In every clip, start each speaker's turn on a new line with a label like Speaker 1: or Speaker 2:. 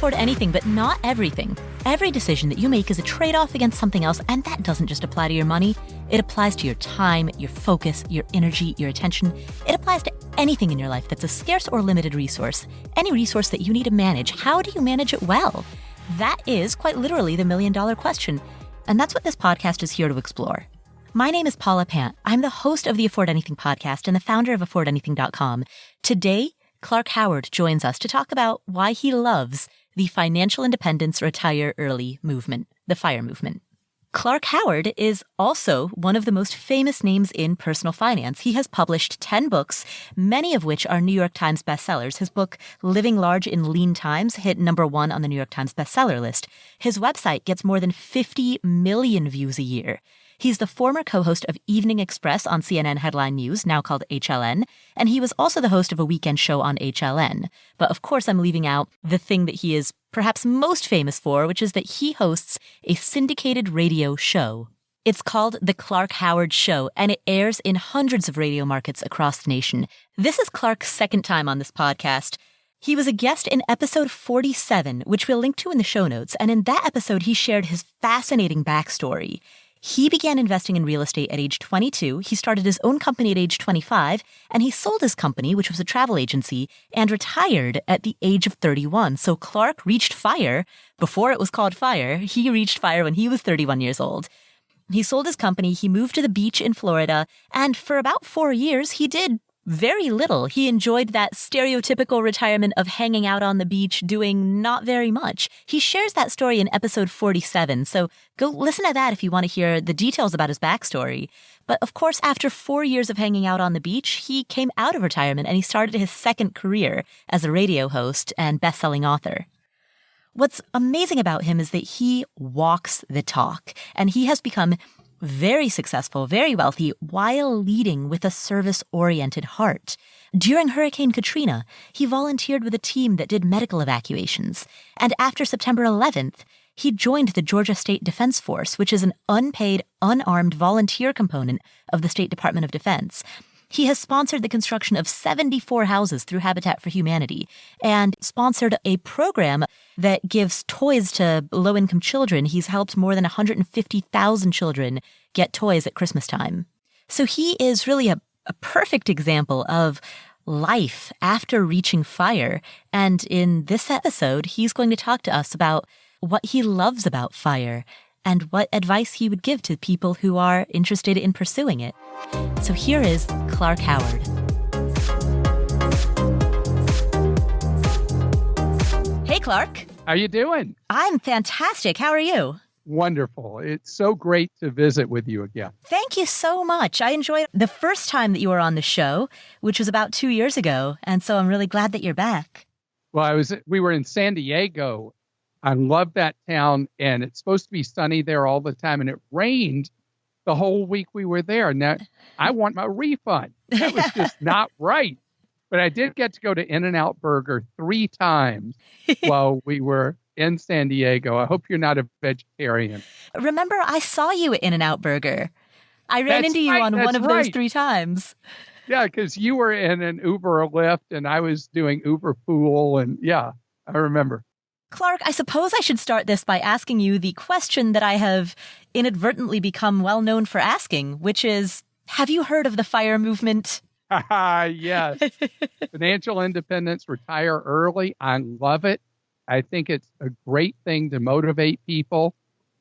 Speaker 1: afford anything, but not everything. Every decision that you make is a trade-off against something else, and that doesn't just apply to your money. It applies to your time, your focus, your energy, your attention. It applies to anything in your life that's a scarce or limited resource. Any resource that you need to manage, how do you manage it well? That is, quite literally, the million-dollar question. And that's what this podcast is here to explore. My name is Paula Pant. I'm the host of the Afford Anything podcast and the founder of affordanything.com. Today, Clark Howard joins us to talk about why he loves the financial independence retire early movement, the FIRE movement. Clark Howard is also one of the most famous names in personal finance. He has published 10 books, many of which are New York Times bestsellers. His book, Living Large in Lean Times, hit #1 on the New York Times bestseller list. His website gets more than 50 million views a year. He's the former co-host of Evening Express on CNN Headline News, now called HLN, and he was also the host of a weekend show on HLN. But of course, I'm leaving out the thing that he is perhaps most famous for, which is that he hosts a syndicated radio show. It's called The Clark Howard Show, and it airs in hundreds of radio markets across the nation. This is Clark's second time on this podcast. He was a guest in episode 47, which we'll link to in the show notes, and in that episode, he shared his fascinating backstory. He began investing in real estate at age 22, he started his own company at age 25, and he sold his company, which was a travel agency, and retired at the age of 31. So Clark reached FIRE before it was called FIRE. He reached FIRE when he was 31 years old. He sold his company, he moved to the beach in Florida, and for about 4 years, he did very little. He enjoyed that stereotypical retirement of hanging out on the beach, doing not very much. He shares that story in episode 47, so go listen to that if you want to hear the details about his backstory. But of course, after 4 years of hanging out on the beach, he came out of retirement and he started his second career as a radio host and best-selling author. What's amazing about him is that he walks the talk, and he has become very successful, very wealthy, while leading with a service-oriented heart. During Hurricane Katrina, he volunteered with a team that did medical evacuations. And after September 11th, he joined the Georgia State Defense Force, which is an unpaid, unarmed volunteer component of the State Department of Defense. He has sponsored the construction of 74 houses through Habitat for Humanity and sponsored a program that gives toys to low-income children. He's helped more than 150,000 children get toys at Christmas time. So he is really a perfect example of life after reaching FIRE. And in this episode, he's going to talk to us about what he loves about FIRE and what advice he would give to people who are interested in pursuing it. So here is Clark Howard. Hey, Clark.
Speaker 2: How you doing?
Speaker 1: I'm fantastic. How are you?
Speaker 2: Wonderful. It's so great to visit with you again.
Speaker 1: Thank you so much. I enjoyed the first time that you were on the show, which was about 2 years ago. And so I'm really glad that you're back.
Speaker 2: Well, we were in San Diego. I love that town, and it's supposed to be sunny there all the time, and it rained the whole week we were there. Now, I want my refund. That was just not right. But I did get to go to In-N-Out Burger 3 times while we were in San Diego. I hope you're not a vegetarian.
Speaker 1: Remember, I saw you at In-N-Out Burger. I ran into you on one of those 3 times.
Speaker 2: Yeah, because you were in an Uber or Lyft, and I was doing Uber Pool, and yeah, I remember.
Speaker 1: Clark, I suppose I should start this by asking you the question that I have inadvertently become well known for asking, which is, have you heard of the FIRE movement?
Speaker 2: Yes. Financial independence, retire early. I love it. I think it's a great thing to motivate people,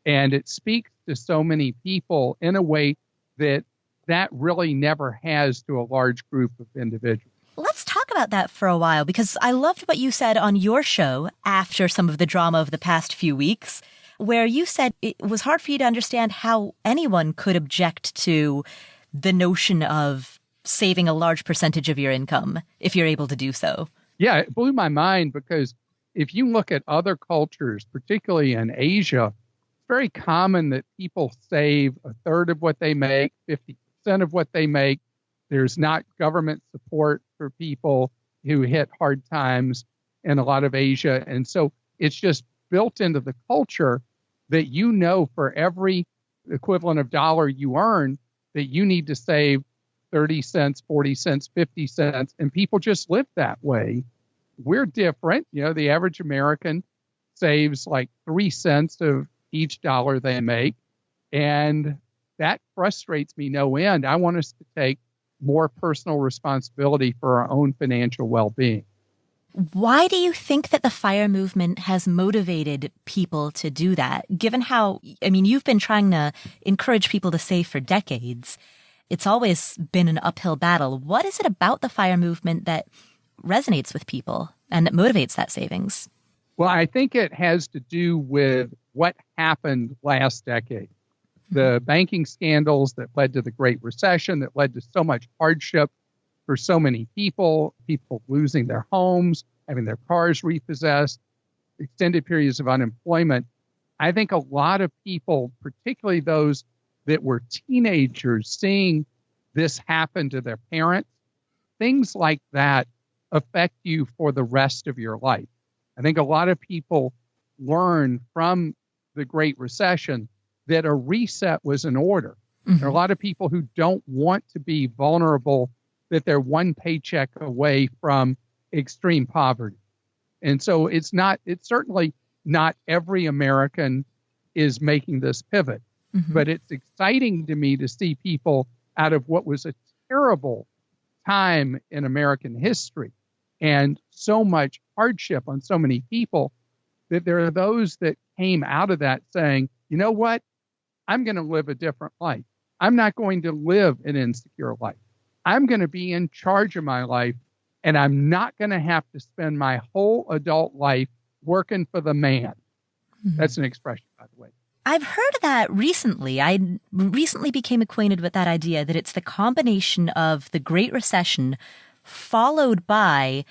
Speaker 2: and it speaks to so many people in a way that really never has to a large group of individuals.
Speaker 1: Let's talk about that for a while, because I loved what you said on your show after some of the drama of the past few weeks, where you said it was hard for you to understand how anyone could object to the notion of saving a large percentage of your income if you're able to do so.
Speaker 2: Yeah, it blew my mind, because if you look at other cultures, particularly in Asia, it's very common that people save a third of what they make, 50% of what they make. There's not government support for people who hit hard times in a lot of Asia. And so it's just built into the culture that for every equivalent of dollar you earn, that you need to save 30 cents, 40 cents, 50 cents. And people just live that way. We're different. The average American saves like 3 cents of each dollar they make. And that frustrates me no end. I want us to take more personal responsibility for our own financial well-being.
Speaker 1: Why do you think that the FIRE movement has motivated people to do that? Given how, you've been trying to encourage people to save for decades. It's always been an uphill battle. What is it about the FIRE movement that resonates with people and that motivates that savings?
Speaker 2: Well, I think it has to do with what happened last decade. The banking scandals that led to the Great Recession, that led to so much hardship for so many people losing their homes, having their cars repossessed, extended periods of unemployment. I think a lot of people, particularly those that were teenagers, seeing this happen to their parents, things like that affect you for the rest of your life. I think a lot of people learned from the Great Recession that a reset was in order. There are a lot of people who don't want to be vulnerable, that they're one paycheck away from extreme poverty. And so it's certainly not every American is making this pivot, but it's exciting to me to see people out of what was a terrible time in American history and so much hardship on so many people, that there are those that came out of that saying, you know what? I'm going to live a different life. I'm not going to live an insecure life. I'm going to be in charge of my life, and I'm not going to have to spend my whole adult life working for the man. That's an expression, by the way.
Speaker 1: I've heard that recently. I recently became acquainted with that idea that it's the combination of the Great Recession followed by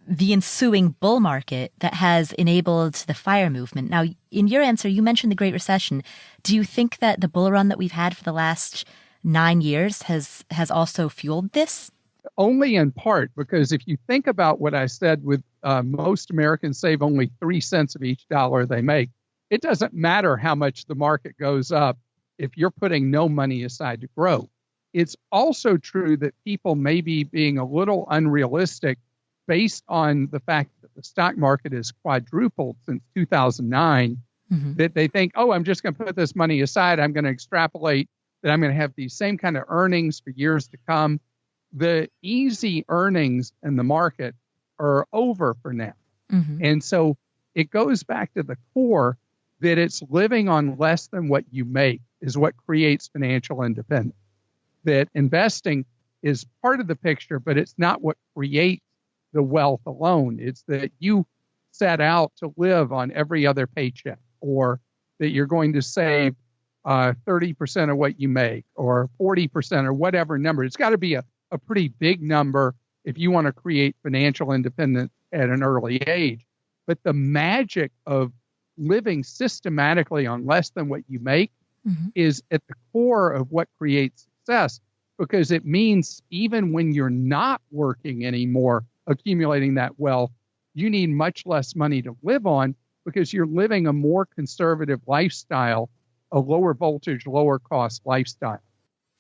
Speaker 1: the ensuing bull market that has enabled the FIRE movement. Now, in your answer, you mentioned the Great Recession. Do you think that the bull run that we've had for the last 9 years has also fueled this?
Speaker 2: Only in part, because if you think about what I said with most Americans save only 3 cents of each dollar they make, it doesn't matter how much the market goes up if you're putting no money aside to grow. It's also true that people may be being a little unrealistic based on the fact that the stock market has quadrupled since 2009, that they think, oh, I'm just going to put this money aside. I'm going to extrapolate that I'm going to have these same kind of earnings for years to come. The easy earnings in the market are over for now. And so it goes back to the core that it's living on less than what you make is what creates financial independence. That investing is part of the picture, but it's not what creates the wealth alone. It's that you set out to live on every other paycheck, or that you're going to save 30% of what you make, or 40%, or whatever number. It's got to be a pretty big number if you want to create financial independence at an early age. But the magic of living systematically on less than what you make is at the core of what creates success, because it means even when you're not working anymore, accumulating that wealth, you need much less money to live on because you're living a more conservative lifestyle, a lower voltage, lower cost lifestyle.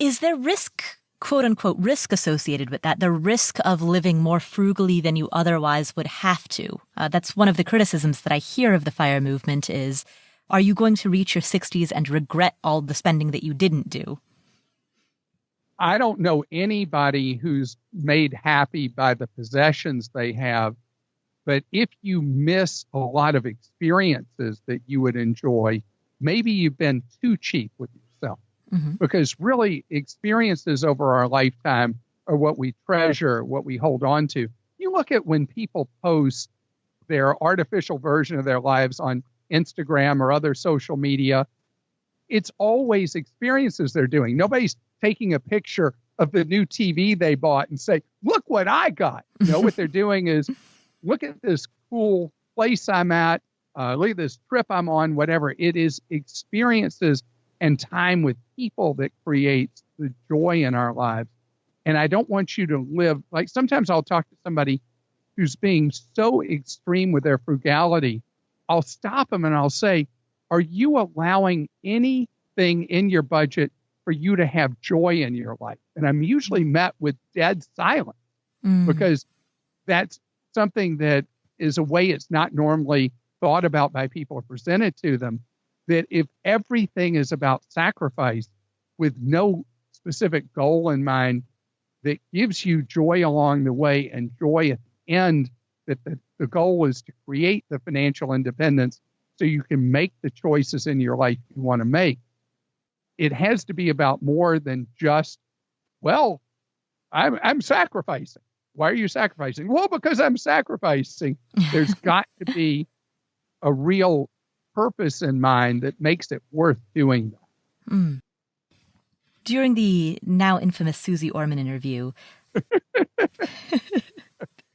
Speaker 1: Is there risk, quote unquote, risk associated with that? The risk of living more frugally than you otherwise would have to? That's one of the criticisms that I hear of the FIRE movement is, are you going to reach your 60s and regret all the spending that you didn't do?
Speaker 2: I don't know anybody who's made happy by the possessions they have, but if you miss a lot of experiences that you would enjoy, maybe you've been too cheap with yourself. Because really experiences over our lifetime are what we treasure, what we hold on to. You look at when people post their artificial version of their lives on Instagram or other social media, it's always experiences they're doing. Nobody's taking a picture of the new TV they bought and say, look what I got. What they're doing is, look at this cool place I'm at. Look at this trip I'm on, whatever. It is experiences and time with people that creates the joy in our lives. And I don't want you to live, like sometimes I'll talk to somebody who's being so extreme with their frugality. I'll stop them and I'll say, are you allowing anything in your budget for you to have joy in your life? And I'm usually met with dead silence because that's something that is a way it's not normally thought about by people or presented to them, that if everything is about sacrifice with no specific goal in mind that gives you joy along the way and joy at the end, that the goal is to create the financial independence so you can make the choices in your life you want to make. It has to be about more than just, well, I'm sacrificing. Why are you sacrificing? Well, because I'm sacrificing. There's got to be a real purpose in mind that makes it worth doing that.
Speaker 1: Mm. During the now infamous Susie Orman interview,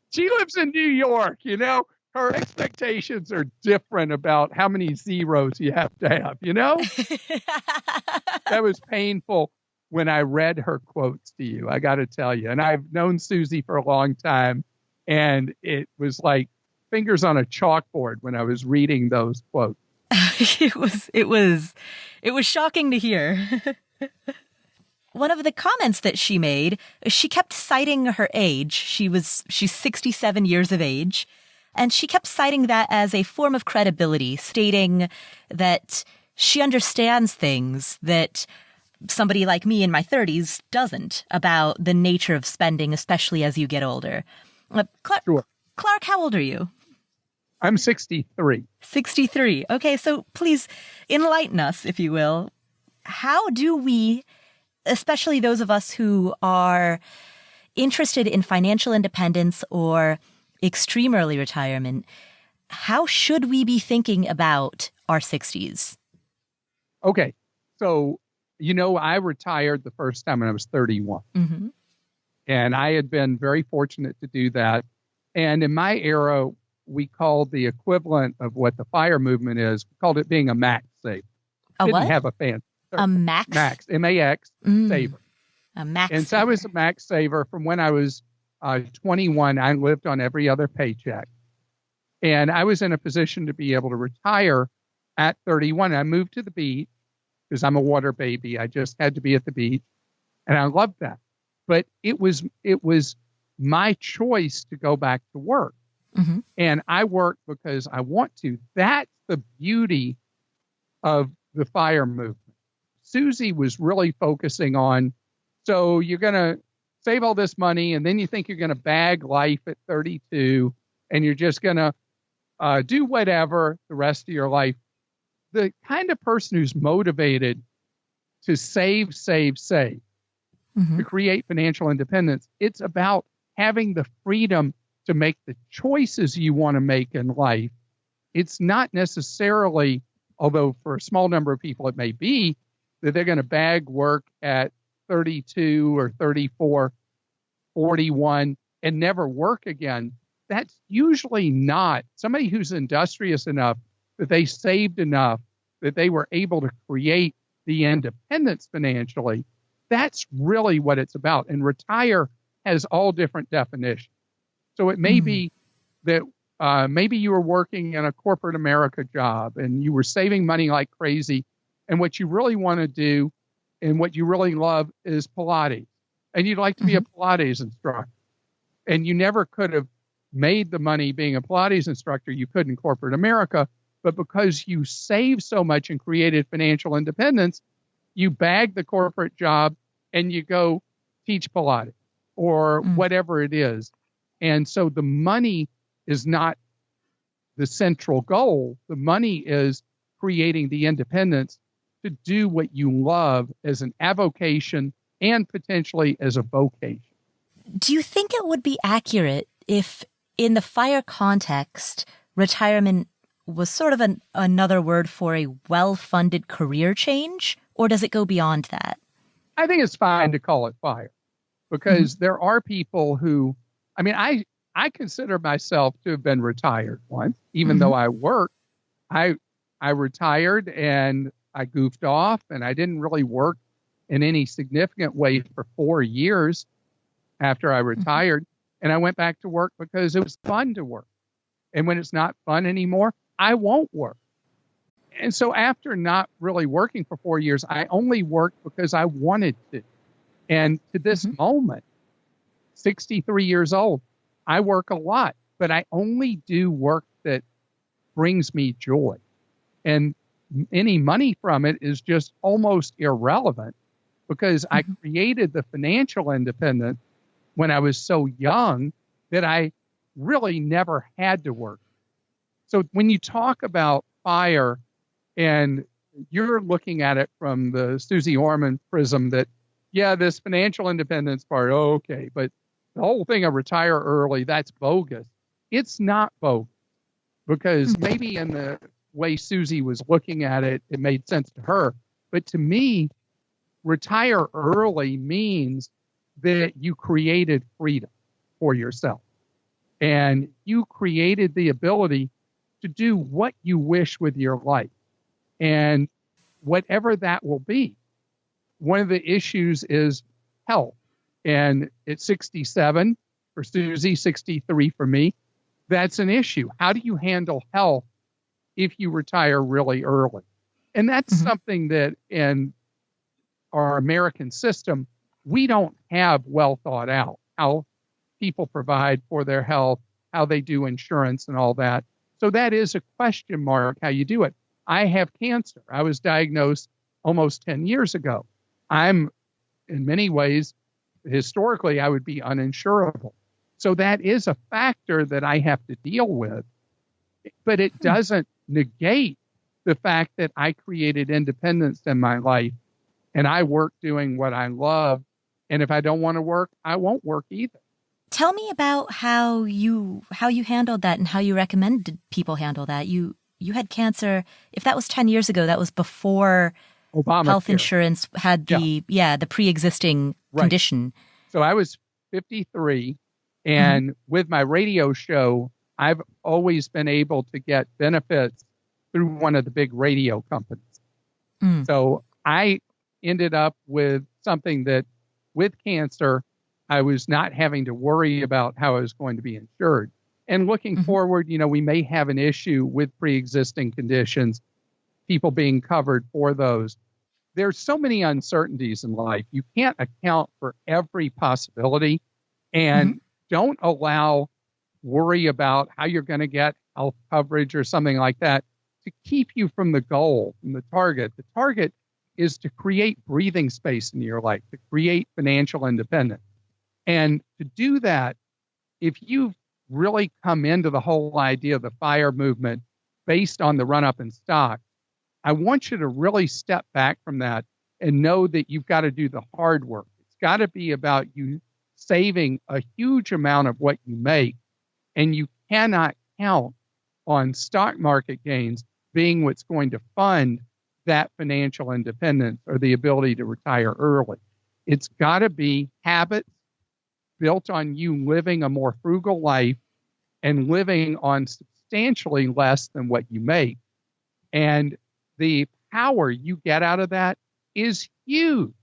Speaker 2: she lives in New York, you know, her expectations are different about how many zeros you have to have, you know? That was painful when I read her quotes to you, I got to tell you. And I've known Susie for a long time, and it was like fingers on a chalkboard when I was reading those quotes.
Speaker 1: It was shocking to hear. One of the comments that she made, she kept citing her age. She's 67 years of age, and she kept citing that as a form of credibility, stating that she understands things that somebody like me in my 30s doesn't about the nature of spending, especially as you get older.
Speaker 2: Sure.
Speaker 1: Clark, how old are you?
Speaker 2: I'm 63.
Speaker 1: 63. Okay, so please enlighten us, if you will. How do we, especially those of us who are interested in financial independence or extreme early retirement, how should we be thinking about our 60s?
Speaker 2: Okay, so, you know, I retired the first time when I was 31.
Speaker 1: Mm-hmm.
Speaker 2: And I had been very fortunate to do that. And in my era, we called the equivalent of what the FIRE movement is, we called it being a max saver.
Speaker 1: What?
Speaker 2: Didn't have a fancy term.
Speaker 1: A max?
Speaker 2: Max, M-A-X, saver.
Speaker 1: A max
Speaker 2: And so I was a max saver from when I was 21. I lived on every other paycheck. And I was in a position to be able to retire at 31. I moved to the beach because I'm a water baby. I just had to be at the beach. And I loved that. But it was my choice to go back to work.
Speaker 1: Mm-hmm.
Speaker 2: And I work because I want to. That's the beauty of the FIRE movement. Susie was really focusing on, so you're going to save all this money, and then you think you're going to bag life at 32, and you're just going to do whatever the rest of your life. The kind of person who's motivated to save,
Speaker 1: mm-hmm.
Speaker 2: to create financial independence, it's about having the freedom to make the choices you want to make in life. It's not necessarily, although for a small number of people it may be, that they're going to bag work at 32 or 34, 41 and never work again. That's usually not somebody who's industrious enough that they saved enough that they were able to create the independence financially. That's really what it's about. And retire has all different definitions. So it may be that maybe you were working in a corporate America job and you were saving money like crazy. And what you really want to do and what you really love is Pilates. And you'd like to be a Pilates instructor. And you never could have made the money being a Pilates instructor you could in corporate America. But because you saved so much and created financial independence, you bag the corporate job and you go teach Pilates or whatever it is. And so the money is not the central goal. The money is creating the independence to do what you love as an avocation and potentially as a vocation.
Speaker 1: Do you think it would be accurate if, in the FIRE context, retirement was sort of another word for a well-funded career change, or does it go beyond that?
Speaker 2: I think it's fine to call it FIRE because there are people who, I mean, I consider myself to have been retired once, even though I worked. I retired and I goofed off and I didn't really work in any significant way for 4 years after I retired. And I went back to work because it was fun to work. And when it's not fun anymore, I won't work. And so after not really working for 4 years, I only worked because I wanted to. And to this moment, 63 years old, I work a lot, but I only do work that brings me joy. And any money from it is just almost irrelevant because I created the financial independence when I was so young that I really never had to work. So when you talk about FIRE and you're looking at it from the Susie Orman prism that, yeah, this financial independence part, okay, but the whole thing of retire early, that's bogus. It's not bogus because maybe in the way Susie was looking at it, it made sense to her. But to me, retire early means that you created freedom for yourself. And you created the ability to do what you wish with your life. And whatever that will be. One of the issues is health. And at 67 for Susie, 63 for me, that's an issue. How do you handle health if you retire really early? And that's something that in our American system, we don't have well thought out, how people provide for their health, how they do insurance and all that. So that is a question mark how you do it. I have cancer. I was diagnosed almost 10 years ago. I'm, in many ways, historically, I would be uninsurable. So that is a factor that I have to deal with. But it doesn't negate the fact that I created independence in my life and I work doing what I love. And if I don't want to work, I won't work either.
Speaker 1: Tell me about how you handled that and how you recommended people handle that. You had cancer. If that was 10 years ago, that was before Obamacare. Health insurance had the pre-existing condition.
Speaker 2: So I was 53, and with my radio show, I've always been able to get benefits through one of the big radio companies. So I ended up with something that, with cancer, I was not having to worry about how I was going to be insured. And looking forward, we may have an issue with pre-existing conditions, people being covered for those. There's so many uncertainties in life. You can't account for every possibility, and don't allow worry about how you're going to get health coverage or something like that to keep you from the goal, from the target. The target is to create breathing space in your life, to create financial independence. And to do that, if you've really come into the whole idea of the FIRE movement based on the run-up in stock, I want you to really step back from that and know that you've got to do the hard work. It's got to be about you saving a huge amount of what you make, and you cannot count on stock market gains being what's going to fund that financial independence or the ability to retire early. It's got to be habits built on you living a more frugal life and living on substantially less than what you make. And the power you get out of that is huge.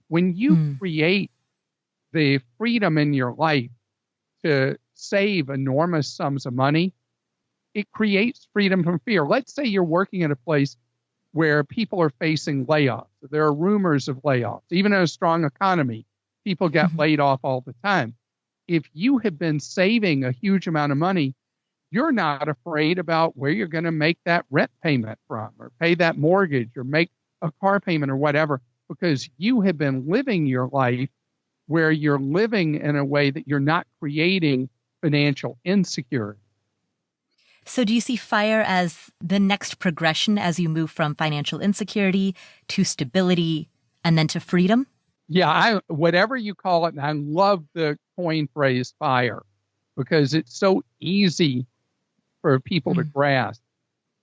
Speaker 2: When you create the freedom in your life to save enormous sums of money, it creates freedom from fear. Let's say you're working at a place where people are facing layoffs. There are rumors of layoffs. Even in a strong economy, people get laid off all the time. If you have been saving a huge amount of money, you're not afraid about where you're going to make that rent payment from or pay that mortgage or make a car payment or whatever, because you have been living your life where you're living in a way that you're not creating financial insecurity.
Speaker 1: So do you see FIRE as the next progression as you move from financial insecurity to stability and then to freedom?
Speaker 2: Yeah, whatever you call it, and I love the coin phrase FIRE because it's so easy for people to grasp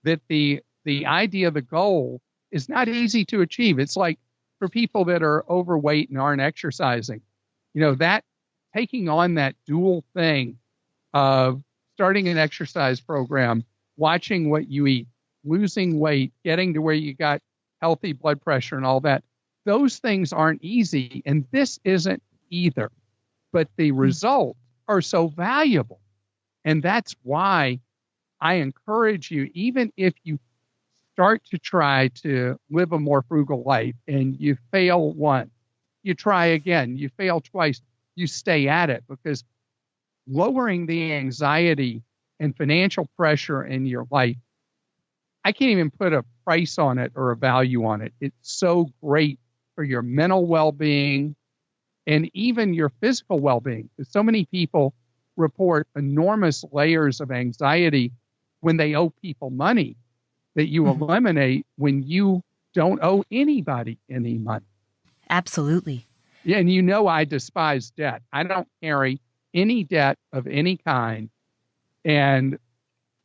Speaker 2: that the idea, the goal is not easy to achieve. It's like for people that are overweight and aren't exercising, that taking on that dual thing of starting an exercise program, watching what you eat, losing weight, getting to where you got healthy blood pressure and all that. Those things aren't easy, and this isn't either. But the results are so valuable. And that's why I encourage you, even if you start to try to live a more frugal life and you fail once, you try again, you fail twice, you stay at it, because lowering the anxiety and financial pressure in your life I can't even put a price on it or a value on it. It's so great for your mental well-being and even your physical well-being. Because so many people report enormous layers of anxiety when they owe people money that you eliminate when you don't owe anybody any money.
Speaker 1: Absolutely.
Speaker 2: Yeah, and you know I despise debt. I don't carry any debt of any kind, and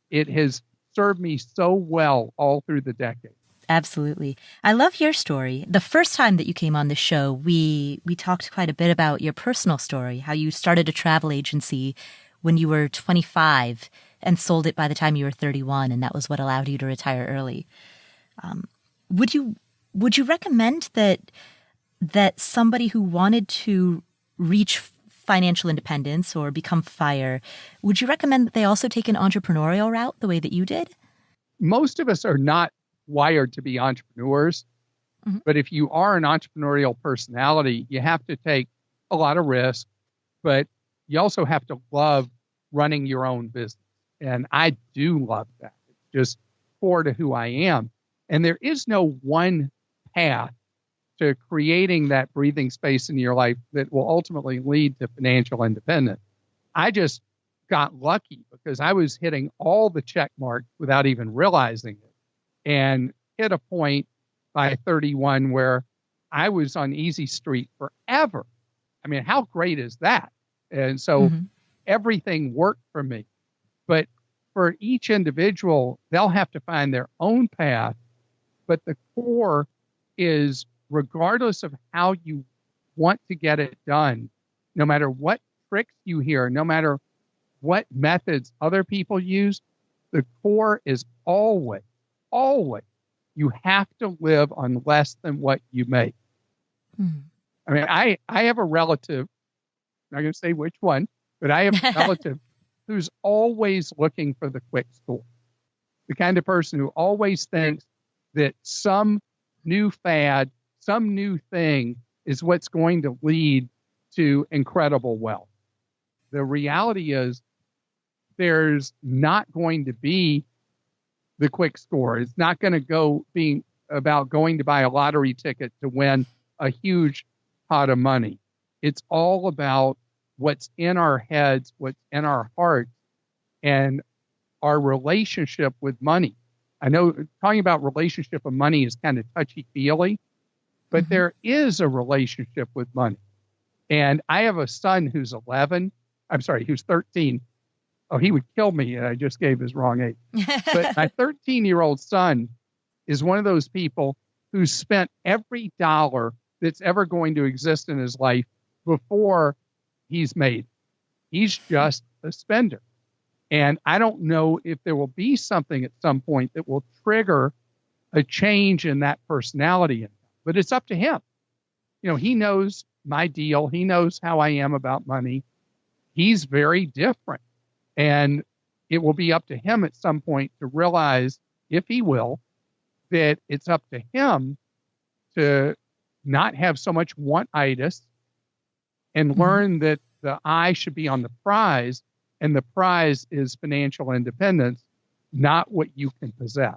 Speaker 2: it has served me so well all through the decade.
Speaker 1: Absolutely. I love your story. The first time that you came on the show, we talked quite a bit about your personal story, how you started a travel agency when you were 25 and sold it by the time you were 31, and that was what allowed you to retire early. Would you recommend that somebody who wanted to reach financial independence or become FIRE, would you recommend that they also take an entrepreneurial route the way that you did?
Speaker 2: Most of us are not wired to be entrepreneurs, but if you are an entrepreneurial personality, you have to take a lot of risk, but you also have to love running your own business. And I do love that. It's just core to who I am. And there is no one path to creating that breathing space in your life that will ultimately lead to financial independence. I just got lucky because I was hitting all the check marks without even realizing it, and hit a point by 31 where I was on easy street forever. I mean, how great is that? And so everything worked for me. But for each individual, they'll have to find their own path. But the core is, regardless of how you want to get it done, no matter what tricks you hear, no matter what methods other people use, the core is always, you have to live on less than what you make. I mean, I have a relative, I'm not going to say which one, but I have a relative who's always looking for the quick score. The kind of person who always thinks that some new fad, some new thing is what's going to lead to incredible wealth. The reality is there's not going to be the quick score. It's not going to go being about going to buy a lottery ticket to win a huge pot of money. It's all about what's in our heads, what's in our hearts, and our relationship with money. I know talking about relationship with money is kind of touchy-feely, but there is a relationship with money. And I have a son who's 13. Oh, he would kill me, and I just gave his wrong age. But my 13-year-old son is one of those people who spent every dollar that's ever going to exist in his life before he's made. He's just a spender. And I don't know if there will be something at some point that will trigger a change in that personality. But it's up to him. You know, he knows my deal. He knows how I am about money. He's very different. And it will be up to him at some point to realize, if he will, that it's up to him to not have so much want-itis and learn that the eye should be on the prize, and the prize is financial independence, not what you can possess.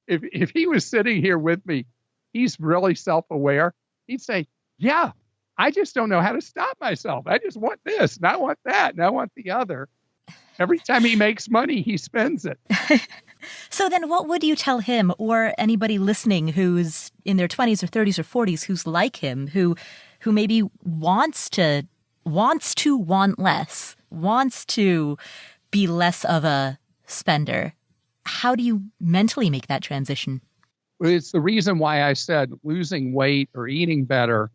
Speaker 2: If he was sitting here with me, he's really self-aware. He'd say, yeah, I just don't know how to stop myself. I just want this, and I want that, and I want the other. Every time he makes money, he spends it.
Speaker 1: So then what would you tell him, or anybody listening who's in their 20s or 30s or 40s who's like him, who maybe wants to want less, wants to be less of a spender? How do you mentally make that transition?
Speaker 2: Well, it's the reason why I said losing weight or eating better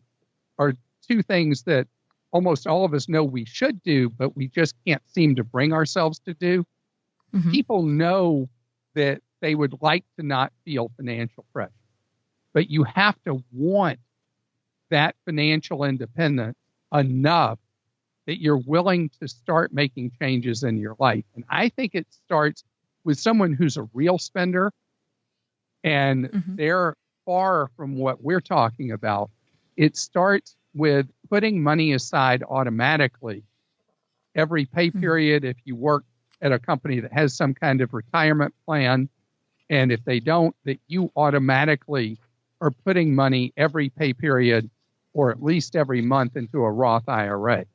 Speaker 2: are two things that almost all of us know we should do, but we just can't seem to bring ourselves to do. People know that they would like to not feel financial pressure, but you have to want that financial independence enough that you're willing to start making changes in your life. And I think it starts with someone who's a real spender, and they're far from what we're talking about. It starts with putting money aside automatically every pay period. If you work at a company that has some kind of retirement plan. And if they don't, that you automatically are putting money every pay period or at least every month into a Roth IRA.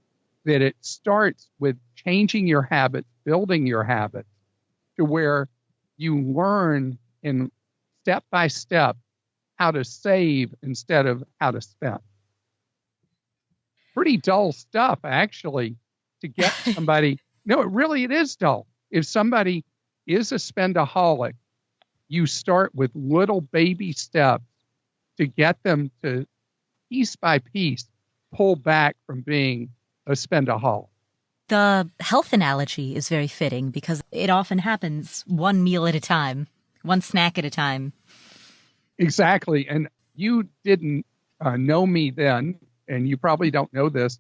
Speaker 2: That it starts with changing your habits, building your habits to where you learn in step by step how to save instead of how to spend. Pretty dull stuff, actually, to get somebody. No, it is dull. If somebody is a spendaholic, you start with little baby steps to get them to, piece by piece, pull back from being a spendaholic.
Speaker 1: The health analogy is very fitting because it often happens one meal at a time, one snack at a time.
Speaker 2: Exactly. And you didn't know me then, and you probably don't know this,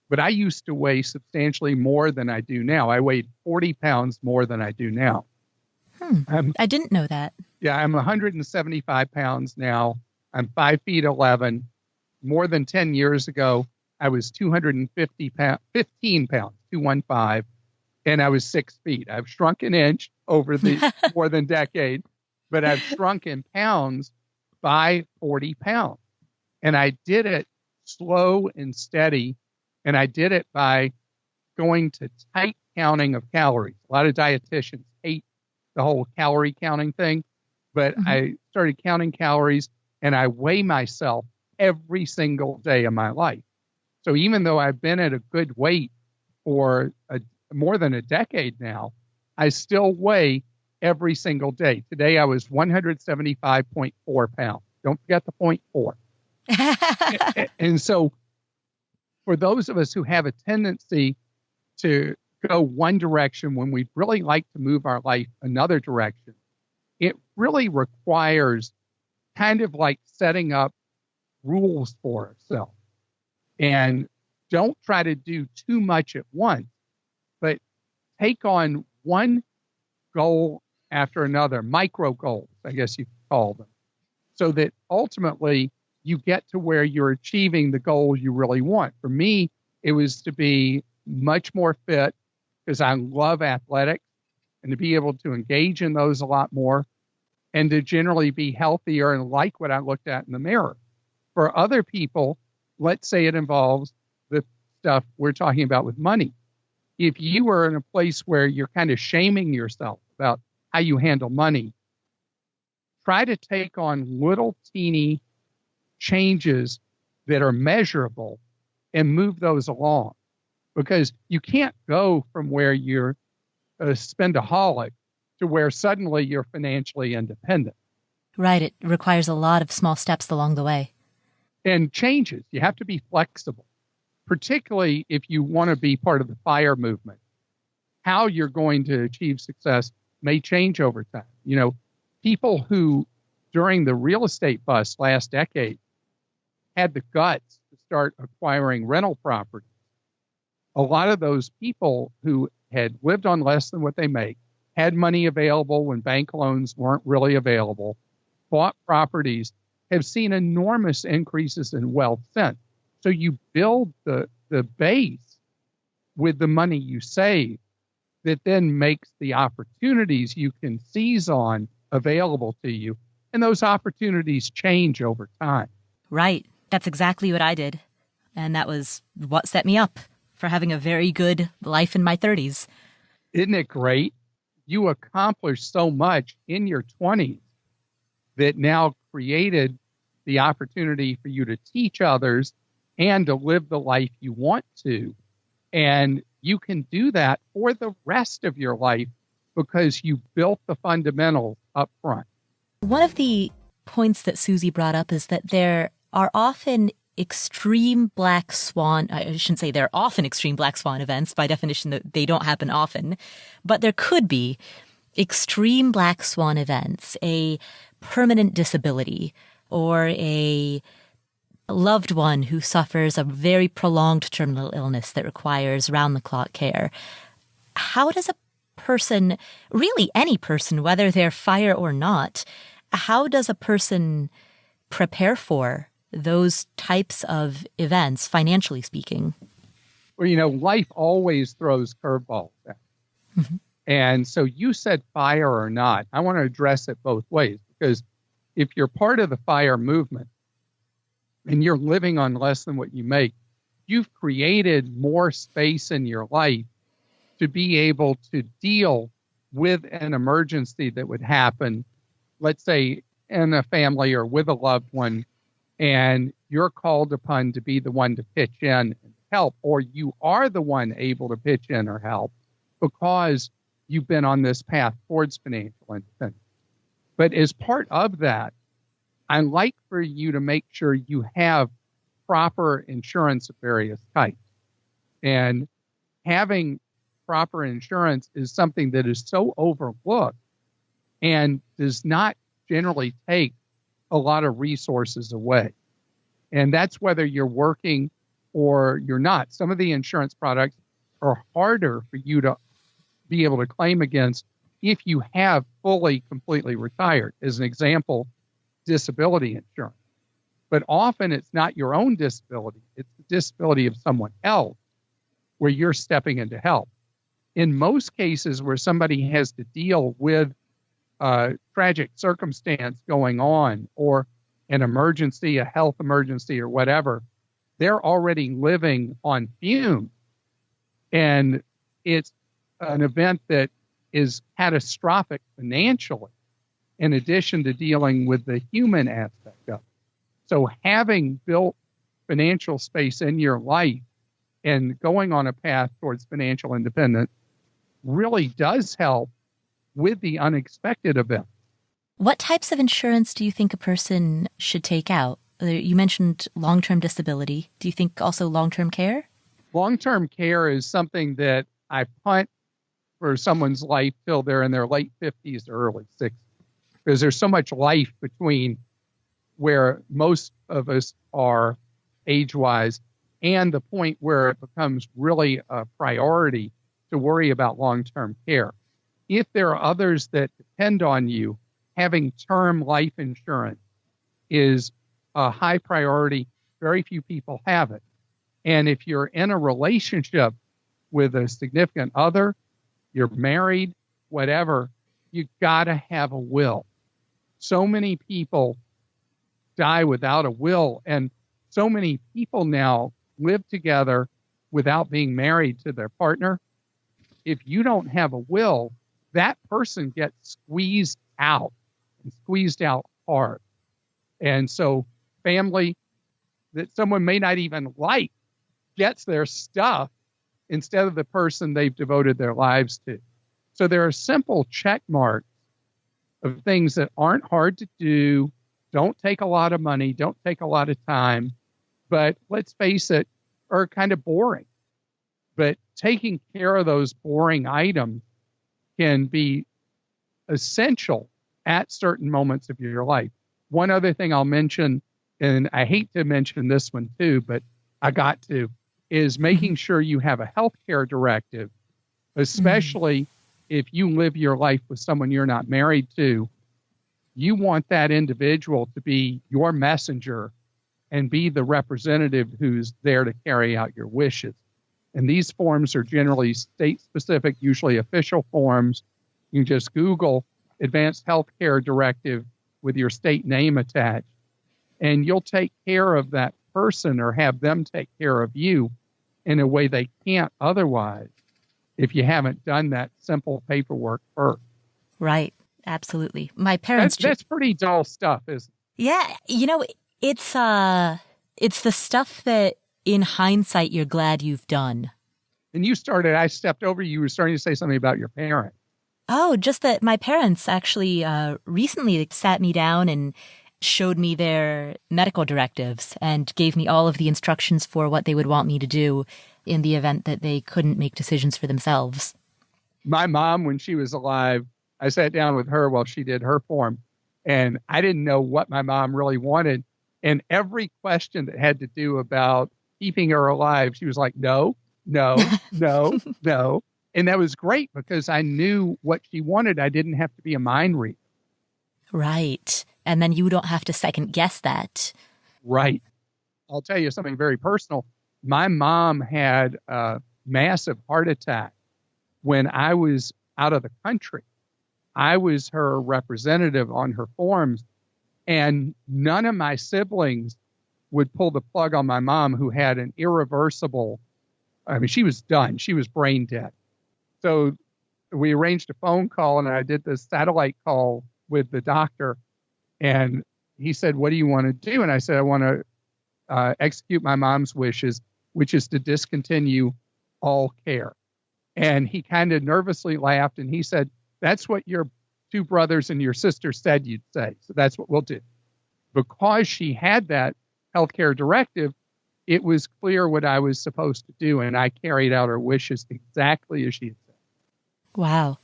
Speaker 2: but I used to weigh substantially more than I do now. I weighed 40 pounds more than I do now.
Speaker 1: I didn't know that.
Speaker 2: Yeah, I'm 175 pounds now. I'm 5'11". More than 10 years ago, I was 250 pounds, 15 pounds, 215, and I was 6 feet. I've shrunk an inch over the more than decade, but I've shrunk in pounds by 40 pounds. And I did it slow and steady, and I did it by going to tight counting of calories. A lot of dietitians hate the whole calorie counting thing, but I started counting calories, and I weigh myself every single day of my life. So even though I've been at a good weight for more than a decade now, I still weigh every single day. Today I was 175.4 pounds. Don't forget the 0.4. And so for those of us who have a tendency to go one direction when we'd really like to move our life another direction, it really requires kind of like setting up rules for ourselves. And don't try to do too much at once, but take on one goal after another, micro goals, I guess you could call them, so that ultimately you get to where you're achieving the goal you really want. For me, it was to be much more fit because I love athletics and to be able to engage in those a lot more and to generally be healthier and like what I looked at in the mirror. For other people, let's say it involves the stuff we're talking about with money. If you are in a place where you're kind of shaming yourself about how you handle money, try to take on little teeny changes that are measurable and move those along. Because you can't go from where you're a spendaholic to where suddenly you're financially independent.
Speaker 1: Right. It requires a lot of small steps along the way.
Speaker 2: And changes. You have to be flexible, particularly if you want to be part of the FIRE movement. How you're going to achieve success may change over time. You know, people who, during the real estate bust last decade, had the guts to start acquiring rental property. A lot of those people who had lived on less than what they make, had money available when bank loans weren't really available, bought properties, have seen enormous increases in wealth since. So you build the base with the money you save that then makes the opportunities you can seize on available to you. And those opportunities change over time.
Speaker 1: Right. That's exactly what I did. And that was what set me up for having a very good life in my 30s.
Speaker 2: Isn't it great? You accomplished so much in your 20s that now created the opportunity for you to teach others and to live the life you want to. And you can do that for the rest of your life because you built the fundamentals up front.
Speaker 1: One of the points that Susie brought up is that there are often extreme black swan, I shouldn't say there are often extreme black swan events. By definition, they don't happen often. But there could be extreme black swan events, a permanent disability, or a loved one who suffers a very prolonged terminal illness that requires round-the-clock care. How does a person, really any person, whether they're FIRE or not, how does a person prepare for those types of events, financially speaking?
Speaker 2: Well, you know, life always throws curveballs. And so you said fire or not. I want to address it both ways, because if you're part of the fire movement and you're living on less than what you make, you've created more space in your life to be able to deal with an emergency that would happen, let's say in a family or with a loved one, and you're called upon to be the one to pitch in and help, or you are the one able to pitch in or help because you've been on this path towards financial independence. But as part of that, I like for you to make sure you have proper insurance of various types. And having proper insurance is something that is so overlooked and does not generally take a lot of resources away. And that's whether you're working or you're not. Some of the insurance products are harder for you to be able to claim against if you have fully, completely retired. As an example, disability insurance. But often it's not your own disability, it's the disability of someone else where you're stepping in to help. In most cases where somebody has to deal with a tragic circumstance going on, or an emergency, a health emergency or whatever, they're already living on fumes. And it's an event that is catastrophic financially, in addition to dealing with the human aspect of it. So having built financial space in your life and going on a path towards financial independence really does help with the unexpected event.
Speaker 1: What types of insurance do you think a person should take out? You mentioned long-term disability. Do you think also long-term care?
Speaker 2: Long-term care is something that I punt for someone's life till they're in their late 50s or early 60s, because there's so much life between where most of us are age-wise and the point where it becomes really a priority to worry about long-term care. If there are others that depend on you, having term life insurance is a high priority. Very few people have it. And if you're in a relationship with a significant other, you're married, whatever, you got to have a will. So many people die without a will, and so many people now live together without being married to their partner. If you don't have a will, that person gets squeezed out, and squeezed out hard. And so family that someone may not even like gets their stuff instead of the person they've devoted their lives to. So there are simple check marks of things that aren't hard to do, don't take a lot of money, don't take a lot of time, but let's face it, are kind of boring. But taking care of those boring items can be essential at certain moments of your life. One other thing I'll mention, and I hate to mention this one too, but I got to, is making sure you have a healthcare directive, especially if you live your life with someone you're not married to. You want that individual to be your messenger and be the representative who's there to carry out your wishes. And these forms are generally state-specific, usually official forms. You can just Google Advanced Healthcare Directive with your state name attached, and you'll take care of that person or have them take care of you in a way they can't otherwise if you haven't done that simple paperwork first.
Speaker 1: Right. Absolutely. My parents...
Speaker 2: That's pretty dull stuff, isn't it?
Speaker 1: Yeah. You know, it's the stuff that in hindsight you're glad you've done.
Speaker 2: And I stepped over you were starting to say something about your parents.
Speaker 1: Oh, just that my parents actually recently sat me down and showed me their medical directives and gave me all of the instructions for what they would want me to do in the event that they couldn't make decisions for themselves.
Speaker 2: My mom, when she was alive, I sat down with her while she did her form, and I didn't know what my mom really wanted. And every question that had to do about keeping her alive, she was like, no, no, no, no. And that was great because I knew what she wanted. I didn't have to be a mind reader.
Speaker 1: Right. And then you don't have to second guess that.
Speaker 2: Right. I'll tell you something very personal. My mom had a massive heart attack when I was out of the country. I was her representative on her forms, and none of my siblings would pull the plug on my mom, who had an irreversible, I mean, she was done. She was brain dead. So we arranged a phone call, and I did this satellite call with the doctor. And he said, "What do you want to do?" And I said, "I want to execute my mom's wishes, which is to discontinue all care." And he kind of nervously laughed, and he said, "That's what your two brothers and your sister said you'd say. So that's what we'll do." Because she had that healthcare directive, it was clear what I was supposed to do, and I carried out her wishes exactly as she had said.
Speaker 1: Wow.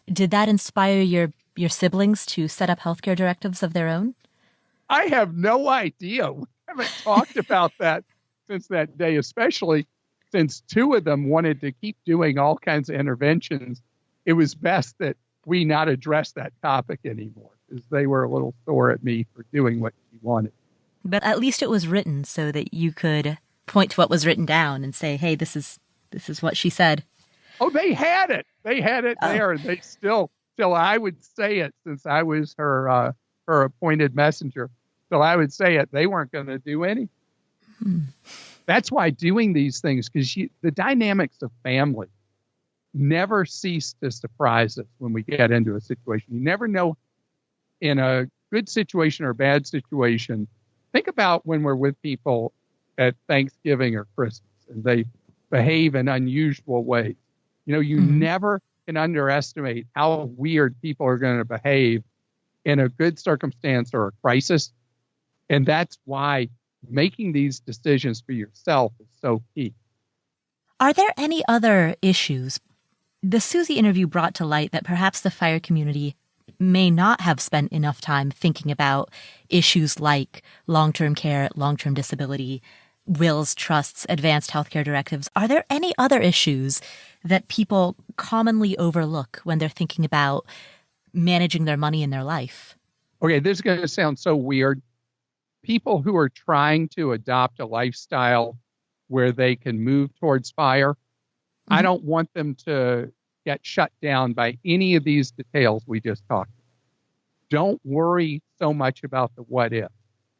Speaker 1: Did that inspire your siblings to set up healthcare directives of their own?
Speaker 2: I have no idea. We haven't talked about that since that day, especially since two of them wanted to keep doing all kinds of interventions. It was best that we not address that topic anymore, because they were a little sore at me for doing what she wanted.
Speaker 1: But at least it was written so that you could point to what was written down and say, "Hey, this is what she said."
Speaker 2: Oh, they had it. They had it there. They still, I would say it, since I was her appointed messenger. So I would say it. They weren't going to do any. That's why doing these things, because the dynamics of family never cease to surprise us when we get into a situation. You never know, in a good situation or a bad situation. Think about when we're with people at Thanksgiving or Christmas and they behave in unusual ways. You never can underestimate how weird people are going to behave in a good circumstance or a crisis. And that's why making these decisions for yourself is so key.
Speaker 1: Are there any other issues the Susie interview brought to light that perhaps the fire community may not have spent enough time thinking about issues like long-term care, long-term disability, wills, trusts, advanced healthcare directives? Are there any other issues that people commonly overlook when they're thinking about managing their money in their life?
Speaker 2: Okay, this is going to sound so weird. People who are trying to adopt a lifestyle where they can move towards fire, I don't want them to get shut down by any of these details we just talked about. Don't worry so much about the what if.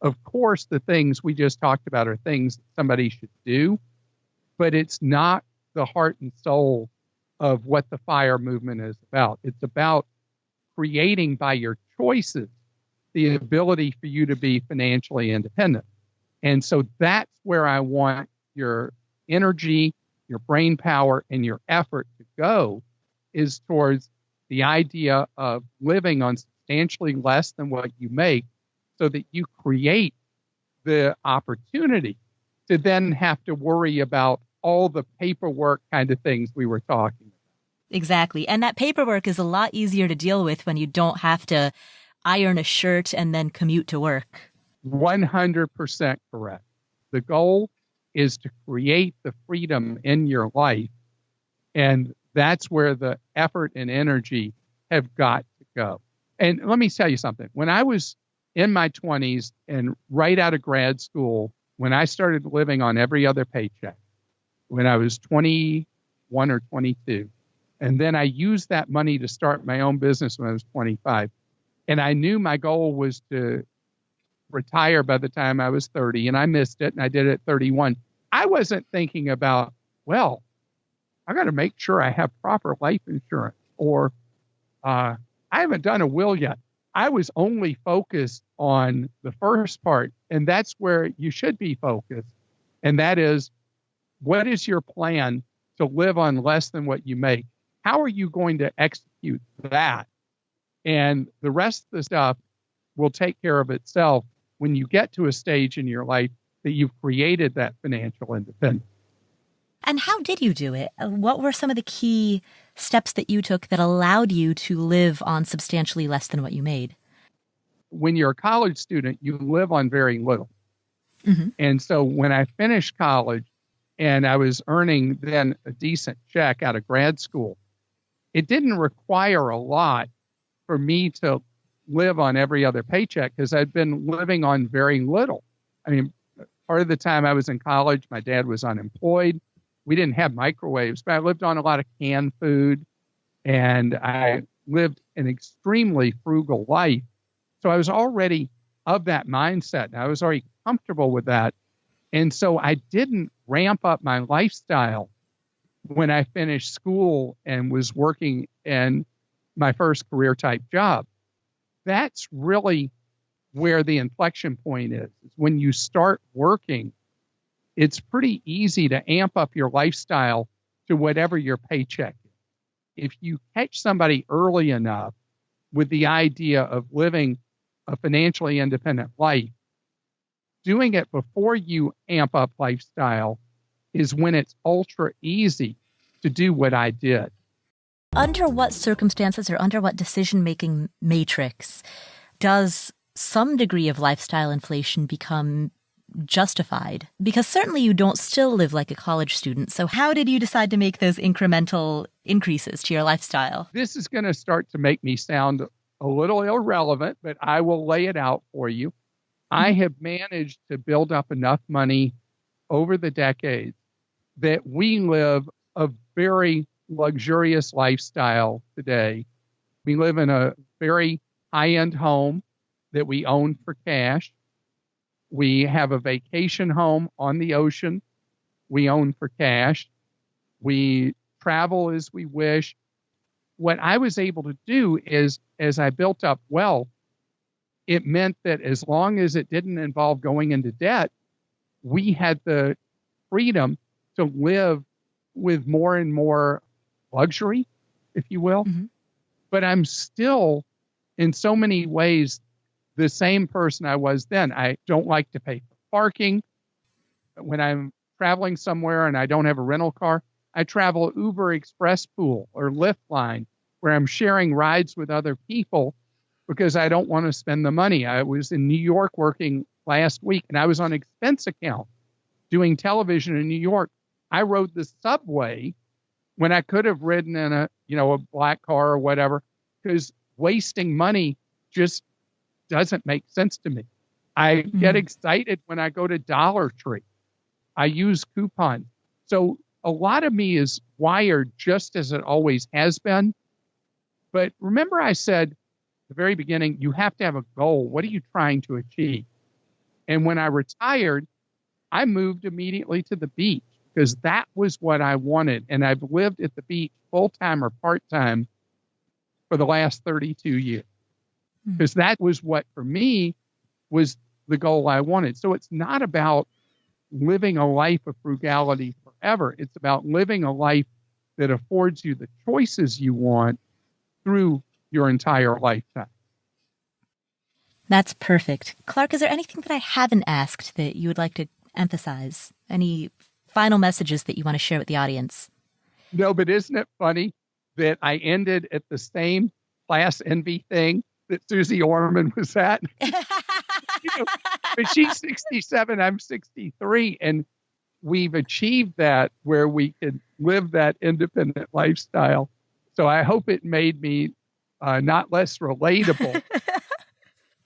Speaker 2: Of course, the things we just talked about are things that somebody should do, but it's not the heart and soul of what the fire movement is about. It's about creating by your choices the ability for you to be financially independent. And so that's where I want your energy, your brain power, and your effort to go, is towards the idea of living on substantially less than what you make, so that you create the opportunity to then have to worry about all the paperwork kind of things we were talking about.
Speaker 1: Exactly. And that paperwork is a lot easier to deal with when you don't have to iron a shirt and then commute to work.
Speaker 2: 100% correct. The goal is to create the freedom in your life, and that's where the effort and energy have got to go. And let me tell you something. When I was in my 20s and right out of grad school, when I started living on every other paycheck, when I was 21 or 22, and then I used that money to start my own business when I was 25, and I knew my goal was to retire by the time I was 30, and I missed it, and I did it at 31. I wasn't thinking about, well, I got to make sure I have proper life insurance, or I haven't done a will yet. I was only focused on the first part, and that's where you should be focused. And that is, what is your plan to live on less than what you make? How are you going to execute that? And the rest of the stuff will take care of itself when you get to a stage in your life that you've created that financial independence.
Speaker 1: And how did you do it? What were some of the key steps that you took that allowed you to live on substantially less than what you made?
Speaker 2: When you're a college student, you live on very little. And so when I finished college and I was earning then a decent check out of grad school, it didn't require a lot for me to live on every other paycheck, because I'd been living on very little. I mean, part of the time I was in college, my dad was unemployed. We didn't have microwaves, but I lived on a lot of canned food. and I lived an extremely frugal life. So I was already of that mindset, and I was already comfortable with that. And so I didn't ramp up my lifestyle when I finished school and was working in my first career type job. That's really where the inflection point is when you start working. It's pretty easy to amp up your lifestyle to whatever your paycheck is. If you catch somebody early enough with the idea of living a financially independent life, doing it before you amp up lifestyle is when it's ultra easy to do what I did.
Speaker 1: Under what circumstances or under what decision-making matrix does some degree of lifestyle inflation become justified? Because certainly you don't still live like a college student. So how did you decide to make those incremental increases to your lifestyle?
Speaker 2: This is going to start to make me sound a little irrelevant, but I will lay it out for you. I have managed to build up enough money over the decades that we live a very luxurious lifestyle today. We live in a very high-end home that we own for cash. We have a vacation home on the ocean we own for cash. We travel as we wish. What I was able to do is, as I built up wealth, it meant that as long as it didn't involve going into debt, we had the freedom to live with more and more luxury, if you will. Mm-hmm. But I'm still, in so many ways, the same person I was then. I don't like to pay for parking. When I'm traveling somewhere and I don't have a rental car, I travel Uber Express Pool or Lyft Line, where I'm sharing rides with other people because I don't want to spend the money. I was in New York working last week, and I was on expense account doing television in New York. I rode the subway when I could have ridden in a black car or whatever, because wasting money just doesn't make sense to me. I get excited when I go to Dollar Tree. I use coupons. So a lot of me is wired just as it always has been. But remember I said at the very beginning, you have to have a goal. What are you trying to achieve? And when I retired, I moved immediately to the beach because that was what I wanted. And I've lived at the beach full-time or part-time for the last 32 years. Because that was what, for me, was the goal I wanted. So it's not about living a life of frugality forever. It's about living a life that affords you the choices you want through your entire lifetime.
Speaker 1: That's perfect. Clark, is there anything that I haven't asked that you would like to emphasize? Any final messages that you want to share with the audience?
Speaker 2: No, but isn't it funny that I ended at the same class envy thing that Susie Orman was at? But she's 67, I'm 63, and we've achieved that where we can live that independent lifestyle. So I hope it made me not less relatable.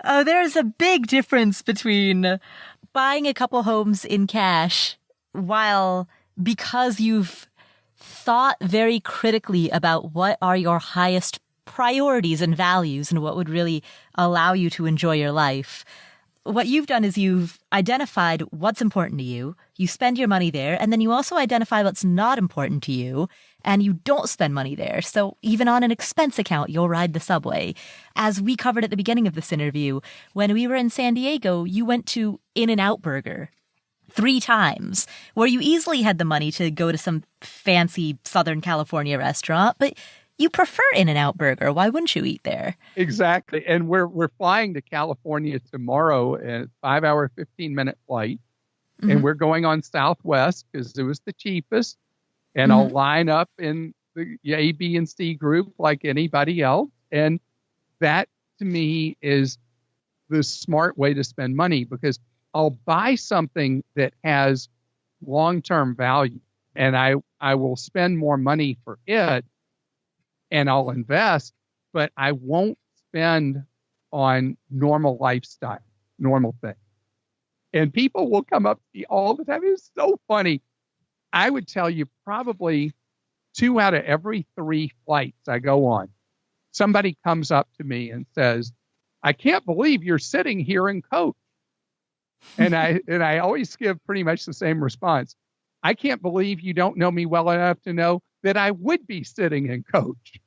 Speaker 1: Oh, there's a big difference between buying a couple homes in cash because you've thought very critically about what are your highest priorities and values and what would really allow you to enjoy your life. What you've done is you've identified what's important to you, you spend your money there, and then you also identify what's not important to you, and you don't spend money there. So even on an expense account, you'll ride the subway. As we covered at the beginning of this interview, when we were in San Diego, you went to In-N-Out Burger 3 times, where you easily had the money to go to some fancy Southern California restaurant, but you prefer In-N-Out Burger. Why wouldn't you eat there?
Speaker 2: Exactly. And we're flying to California tomorrow, and 5-hour, 15-minute flight. Mm-hmm. And we're going on Southwest because it was the cheapest. And I'll line up in the A, B, and C group like anybody else. And that, to me, is the smart way to spend money, because I'll buy something that has long-term value, and I will spend more money for it, and I'll invest, but I won't spend on normal lifestyle, normal things. And people will come up to me all the time. It's so funny. I would tell you probably 2 out of every 3 flights I go on, somebody comes up to me and says, I can't believe you're sitting here in coach. And I always give pretty much the same response. I can't believe you don't know me well enough to know that I would be sitting in coach.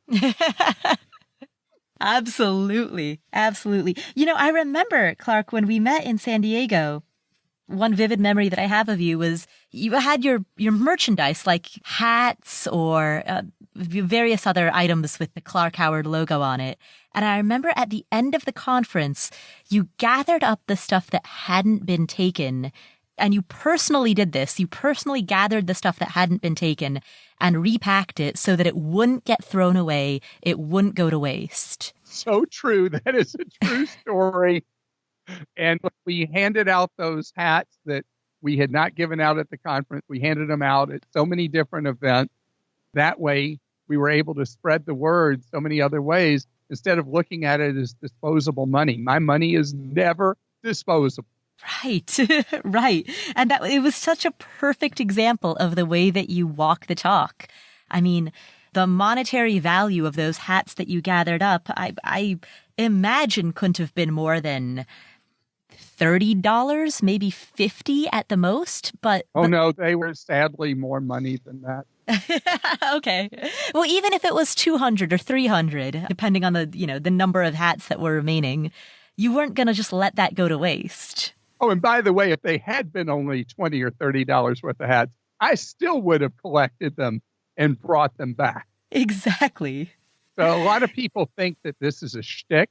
Speaker 1: Absolutely. Absolutely. I remember, Clark, when we met in San Diego, one vivid memory that I have of you was you had your merchandise, like hats or various other items with the Clark Howard logo on it. And I remember at the end of the conference, you gathered up the stuff that hadn't been taken. And you personally did this. You personally gathered the stuff that hadn't been taken and repacked it so that it wouldn't get thrown away. It wouldn't go to waste.
Speaker 2: So true. That is a true story. And we handed out those hats that we had not given out at the conference. We handed them out at so many different events. That way, we were able to spread the word so many other ways instead of looking at it as disposable money. My money is never disposable.
Speaker 1: Right, right. And it was such a perfect example of the way that you walk the talk. I mean, the monetary value of those hats that you gathered up, I imagine couldn't have been more than $30, maybe $50 at the most.
Speaker 2: No, they were sadly more money than that.
Speaker 1: Okay. Well, even if it was 200 or 300, depending on the number of hats that were remaining, you weren't going to just let that go to waste.
Speaker 2: Oh, and by the way, if they had been only $20 or $30 worth of hats, I still would have collected them and brought them back.
Speaker 1: Exactly.
Speaker 2: So a lot of people think that this is a shtick.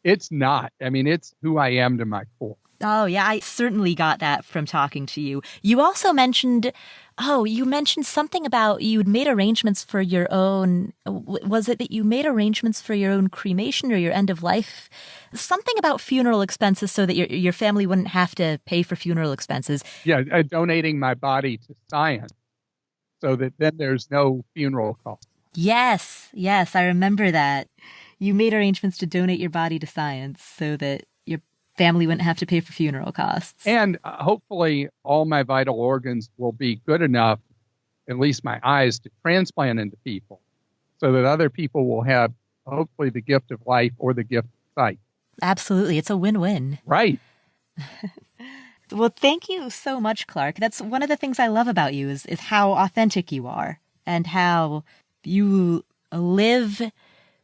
Speaker 2: It's not. I mean, it's who I am to my core.
Speaker 1: Oh, yeah, I certainly got that from talking to you. You also mentioned something about you'd made arrangements for your own, was it that you made arrangements for your own cremation or your end of life? Something about funeral expenses so that your family wouldn't have to pay for funeral expenses.
Speaker 2: Yeah, donating my body to science so that then there's no funeral cost.
Speaker 1: Yes, I remember that. You made arrangements to donate your body to science so that your family wouldn't have to pay for funeral costs.
Speaker 2: And hopefully all my vital organs will be good enough, at least my eyes, to transplant into people so that other people will have hopefully the gift of life or the gift of sight.
Speaker 1: Absolutely. It's a win-win.
Speaker 2: Right.
Speaker 1: Well, thank you so much, Clark. That's one of the things I love about you is how authentic you are and how you live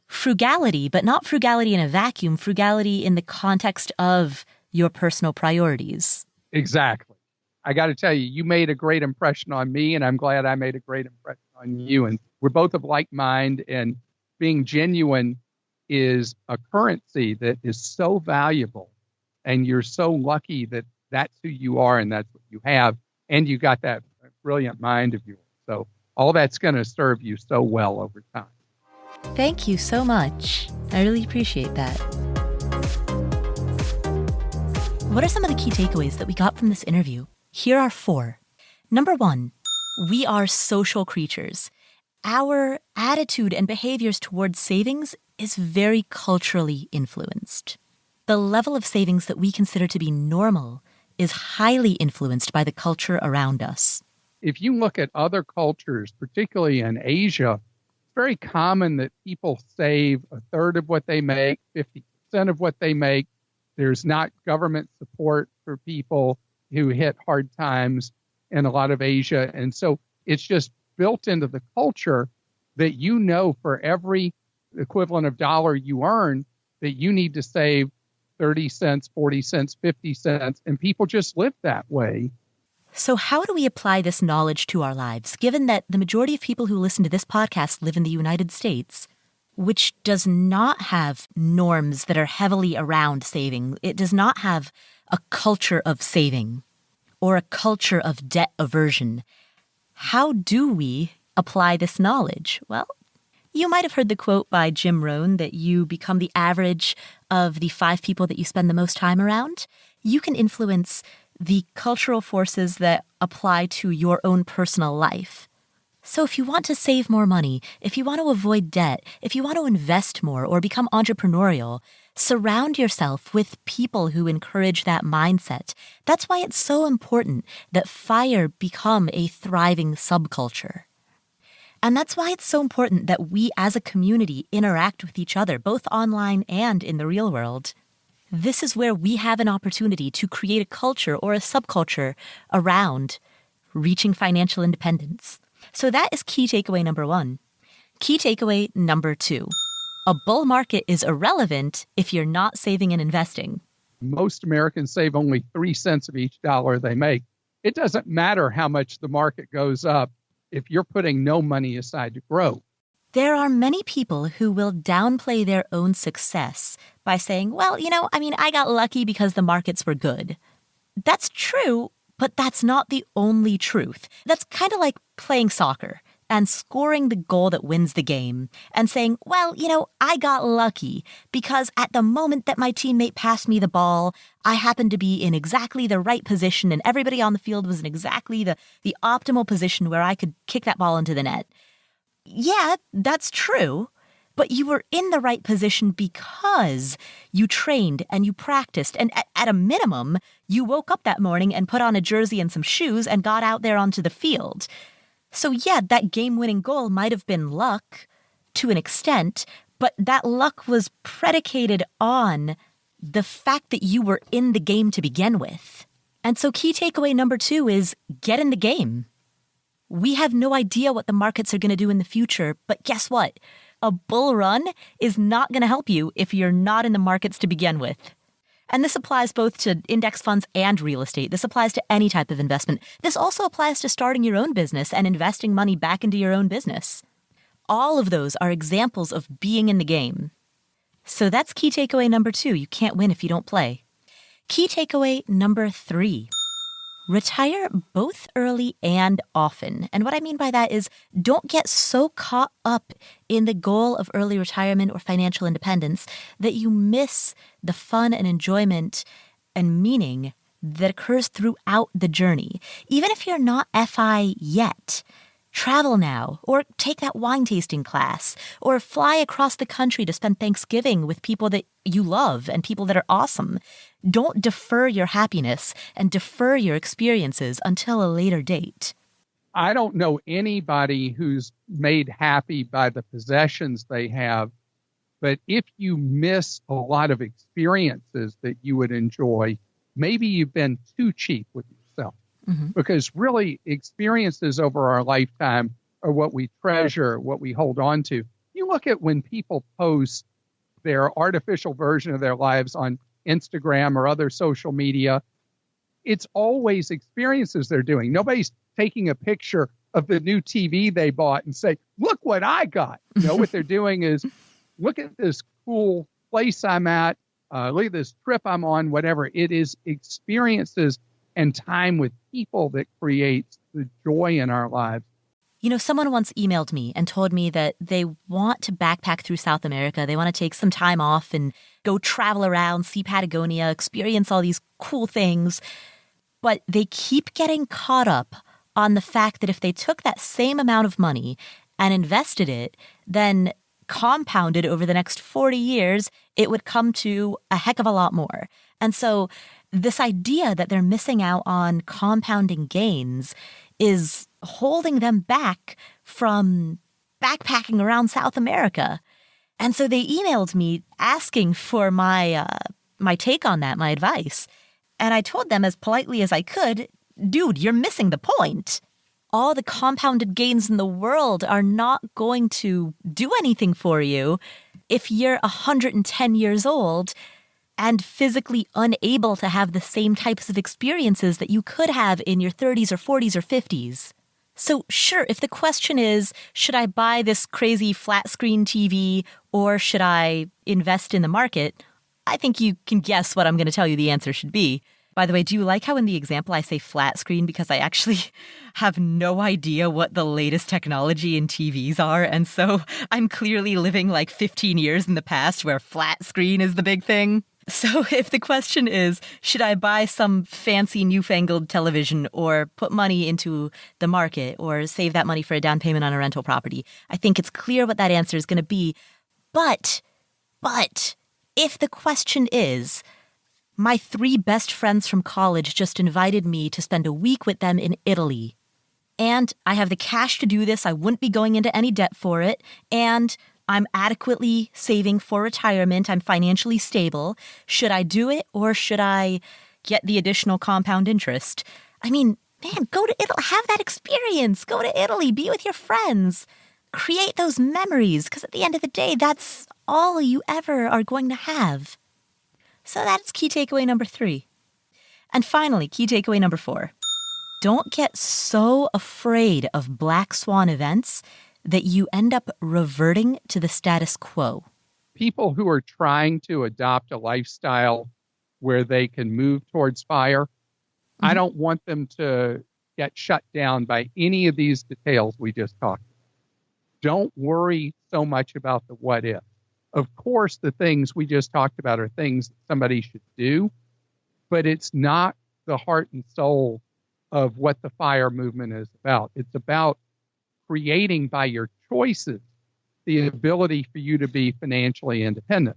Speaker 1: frugality, but not frugality in a vacuum, frugality in the context of your personal priorities.
Speaker 2: Exactly. I got to tell you, you made a great impression on me, and I'm glad I made a great impression on you. And we're both of like mind, and being genuine is a currency that is so valuable. And you're so lucky that that's who you are and that's what you have. And you got that brilliant mind of yours. So all that's going to serve you so well over time.
Speaker 1: Thank you so much. I really appreciate that. What are some of the key takeaways that we got from this interview? Here are 4. Number 1, we are social creatures. Our attitude and behaviors towards savings is very culturally influenced. The level of savings that we consider to be normal is highly influenced by the culture around us.
Speaker 2: If you look at other cultures, particularly in Asia, it's very common that people save a third of what they make, 50% of what they make. There's not government support for people who hit hard times in a lot of Asia. And so it's just built into the culture that for every equivalent of dollar you earn, that you need to save 30 cents, 40 cents, 50 cents, and people just live that way.
Speaker 1: So how do we apply this knowledge to our lives, given that the majority of people who listen to this podcast live in the United States, which does not have norms that are heavily around saving? It does not have a culture of saving or a culture of debt aversion. How do we apply this knowledge? Well, you might have heard the quote by Jim Rohn that you become the average of the 5 people that you spend the most time around. You can influence the cultural forces that apply to your own personal life. So if you want to save more money, if you want to avoid debt, if you want to invest more or become entrepreneurial, surround yourself with people who encourage that mindset. That's why it's so important that FIRE become a thriving subculture. And that's why it's so important that we as a community interact with each other, both online and in the real world. This is where we have an opportunity to create a culture or a subculture around reaching financial independence. So that is key takeaway number 1. Key takeaway number 2. A bull market is irrelevant if you're not saving and investing.
Speaker 2: Most Americans save only 3 cents of each dollar they make. It doesn't matter how much the market goes up if you're putting no money aside to grow.
Speaker 1: There are many people who will downplay their own success by saying, well, I got lucky because the markets were good. That's true, but that's not the only truth. That's kind of like playing soccer and scoring the goal that wins the game and saying, well, I got lucky because at the moment that my teammate passed me the ball, I happened to be in exactly the right position and everybody on the field was in exactly the optimal position where I could kick that ball into the net. Yeah, that's true, but you were in the right position because you trained and you practiced, and at a minimum, you woke up that morning and put on a jersey and some shoes and got out there onto the field. So yeah, that game-winning goal might have been luck to an extent, but that luck was predicated on the fact that you were in the game to begin with. And so key takeaway number 2 is get in the game. We have no idea what the markets are going to do in the future, but guess what? A bull run is not going to help you if you're not in the markets to begin with. And this applies both to index funds and real estate. This applies to any type of investment. This also applies to starting your own business and investing money back into your own business. All of those are examples of being in the game. So that's key takeaway number 2. You can't win if you don't play. Key takeaway number 3. Retire both early and often. And what I mean by that is don't get so caught up in the goal of early retirement or financial independence that you miss the fun and enjoyment and meaning that occurs throughout the journey. Even if you're not FI yet, travel now, or take that wine tasting class, or fly across the country to spend Thanksgiving with people that you love and people that are awesome. Don't defer your happiness and defer your experiences until a later date.
Speaker 2: I don't know anybody who's made happy by the possessions they have, but if you miss a lot of experiences that you would enjoy, maybe you've been too cheap with yourself. Mm-hmm. Because really experiences over our lifetime are what we treasure, what we hold on to. You look at when people post their artificial version of their lives on Instagram or other social media, it's always experiences they're doing. Nobody's taking a picture of the new TV they bought and say, look what I got. What they're doing is, look at this cool place I'm at, look at this trip I'm on, whatever. It is experiences and time with people that creates the joy in our lives.
Speaker 1: Someone once emailed me and told me that they want to backpack through South America. They want to take some time off and go travel around, see Patagonia, experience all these cool things. But they keep getting caught up on the fact that if they took that same amount of money and invested it, then compounded over the next 40 years, it would come to a heck of a lot more. And so this idea that they're missing out on compounding gains is holding them back from backpacking around South America. And so they emailed me asking for my take on that, my advice. And I told them as politely as I could, dude, you're missing the point. All the compounded gains in the world are not going to do anything for you if you're 110 years old and physically unable to have the same types of experiences that you could have in your 30s or 40s or 50s. So sure, if the question is, should I buy this crazy flat screen TV or should I invest in the market? I think you can guess what I'm going to tell you the answer should be. By the way, do you like how in the example I say flat screen because I actually have no idea what the latest technology in TVs are, and so I'm clearly living like 15 years in the past where flat screen is the big thing? So if the question is, should I buy some fancy newfangled television or put money into the market or save that money for a down payment on a rental property, I think it's clear what that answer is going to be. But if the question is, my 3 best friends from college just invited me to spend a week with them in Italy, and I have the cash to do this. I wouldn't be going into any debt for it, and I'm adequately saving for retirement. I'm financially stable. Should I do it, or should I get the additional compound interest? I mean, man, go to Italy, have that experience. Go to Italy, be with your friends, create those memories, because at the end of the day, that's all you ever are going to have. So that's key takeaway number 3. And finally, key takeaway number 4. Don't get so afraid of black swan events that you end up reverting to the status quo.
Speaker 2: People who are trying to adopt a lifestyle where they can move towards fire, I don't want them to get shut down by any of these details we just talked about. Don't worry so much about the what if. Of course, the things we just talked about are things that somebody should do, but it's not the heart and soul of what the FIRE movement is about. It's about creating by your choices the ability for you to be financially independent.